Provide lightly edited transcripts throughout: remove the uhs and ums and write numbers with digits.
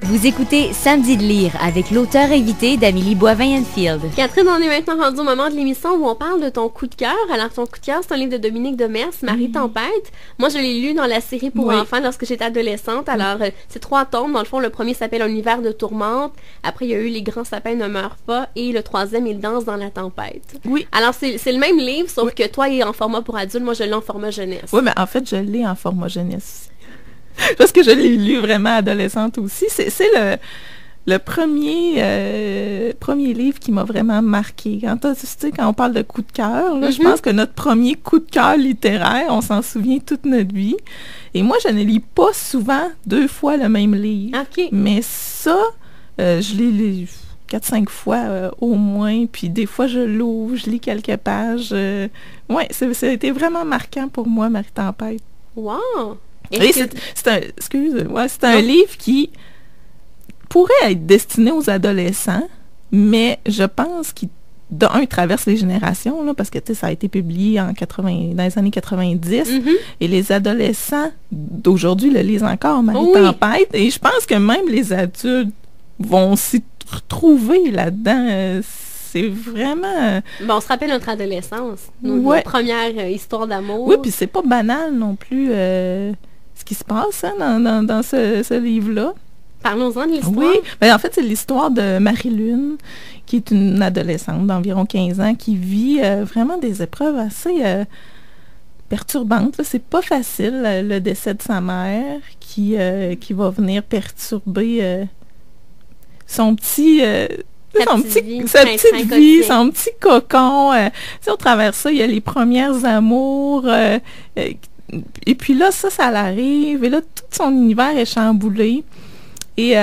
Vous écoutez Samedi de lire avec l'auteur invité d'Amélie Boivin-Enfield. Catherine, on est maintenant rendu au moment de l'émission où on parle de ton coup de cœur. Alors, ton coup de cœur, c'est un livre de Dominique Demers, Marie Tempête. Moi, je l'ai lu dans la série pour enfants lorsque j'étais adolescente. Alors, c'est 3 tomes. Dans le fond, le premier s'appelle Un hiver de tourmente. Après, il y a eu Les grands sapins ne meurent pas. Et le troisième, Il danse dans la tempête. Oui. Alors, c'est le même livre, sauf que toi, il est en format pour adultes. Moi, je l'ai en format jeunesse. Oui, mais en fait, je l'ai en format jeunesse. Parce que je l'ai lu vraiment adolescente aussi. C'est le premier livre qui m'a vraiment marqué. Quand on parle de coup de cœur, là, je pense que notre premier coup de cœur littéraire, on s'en souvient toute notre vie. Et moi, je ne lis pas souvent 2 fois le même livre. OK. Mais ça, je l'ai lu 4-5 fois au moins. Puis des fois, je l'ouvre, je lis quelques pages. Oui, ça a été vraiment marquant pour moi, Marie Tempête. Wow! Oui, c'est un livre qui pourrait être destiné aux adolescents, mais je pense qu'il, d'un, traverse les générations, là, parce que ça a été publié dans les années 90, et les adolescents d'aujourd'hui le lisent encore, Marie Tempête, et je pense que même les adultes vont s'y retrouver là-dedans. C'est vraiment... Bon, on se rappelle notre adolescence, nos premières histoires d'amour. Oui, puis c'est pas banal non plus ce qui se passe dans ce livre-là. Parlons-en de l'histoire. Oui, ben, en fait, c'est l'histoire de Marie-Lune, qui est une adolescente d'environ 15 ans, qui vit vraiment des épreuves assez perturbantes. C'est pas facile, le décès de sa mère, qui va venir perturber son petit... sa petite vie, son petit cocon. Au travers de ça, il y a les premières amours. Et puis là, ça l'arrive. Et là, tout son univers est chamboulé. Et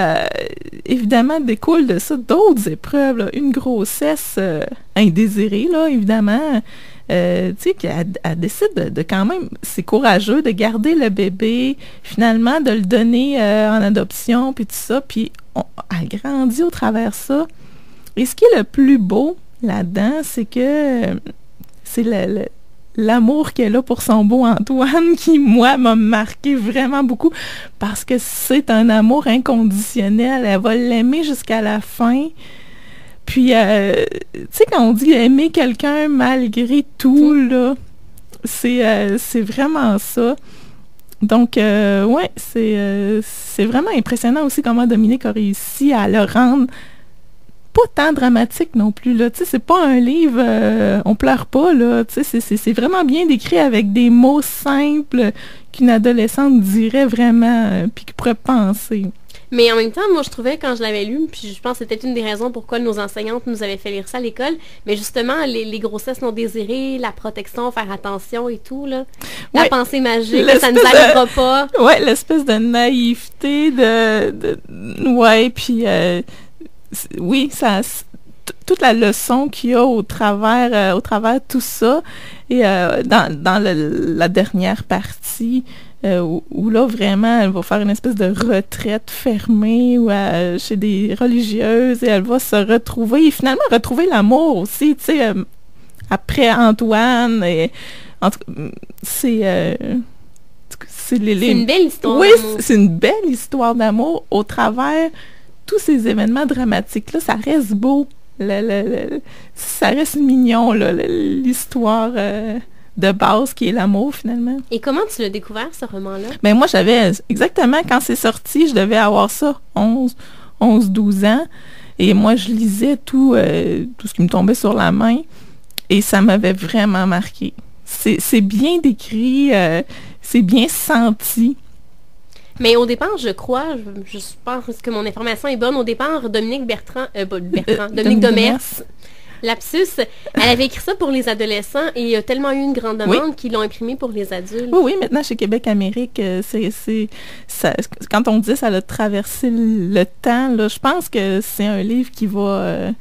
évidemment, découle de ça d'autres épreuves. Là. Une grossesse indésirée, là, évidemment. Tu sais, qu'elle décide de quand même, c'est courageux, de garder le bébé, finalement, de le donner en adoption, puis tout ça. Puis elle grandit au travers de ça. Et ce qui est le plus beau là-dedans, c'est que c'est l'amour qu'elle a pour son beau Antoine qui, moi, m'a marqué vraiment beaucoup parce que c'est un amour inconditionnel. Elle va l'aimer jusqu'à la fin. Puis, tu sais, quand on dit aimer quelqu'un malgré tout, là, c'est vraiment ça. Donc, ouais, c'est vraiment impressionnant aussi comment Dominique a réussi à le rendre pas tant dramatique non plus, là. Tu sais, c'est pas un livre, on pleure pas, là. Tu sais, c'est vraiment bien décrit avec des mots simples qu'une adolescente dirait vraiment, puis qui pourrait penser. Mais en même temps, moi, je trouvais, quand je l'avais lu, puis je pense que c'était une des raisons pourquoi nos enseignantes nous avaient fait lire ça à l'école, mais justement, les grossesses non désirées, la protection, faire attention et tout, là. La pensée magique, ça ne nous arrivera pas. Ouais, l'espèce de naïveté, ouais, puis... oui, toute la leçon qu'il y a au travers de tout ça, et dans la dernière partie, où là, vraiment, elle va faire une espèce de retraite fermée chez des religieuses, et elle va se retrouver, et finalement retrouver l'amour aussi, tu sais, après Antoine, et c'est une belle histoire oui, d'amour. C'est une belle histoire d'amour au travers tous ces événements dramatiques-là. Ça reste beau. Ça reste mignon, l'histoire de base qui est l'amour, finalement. Et comment tu l'as découvert, ce roman-là? Ben moi, j'avais, exactement, quand c'est sorti, je devais avoir ça, 11-12 ans. Et moi, je lisais tout ce qui me tombait sur la main. Et ça m'avait vraiment marqué. C'est bien décrit, c'est bien senti. Mais au départ, je crois, je pense que mon information est bonne, au départ, Dominique Demers, lapsus, elle avait écrit ça pour les adolescents et il y a tellement eu une grande demande qu'ils l'ont imprimé pour les adultes. Oui, maintenant chez Québec Amérique, quand on dit ça a traversé le temps, là, je pense que c'est un livre qui va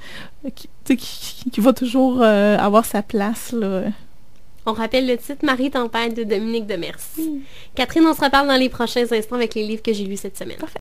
qui va toujours avoir sa place, là. On rappelle le titre, Marie Tempête de Dominique Demers. Catherine, on se reparle dans les prochains instants avec les livres que j'ai lus cette semaine. Parfait.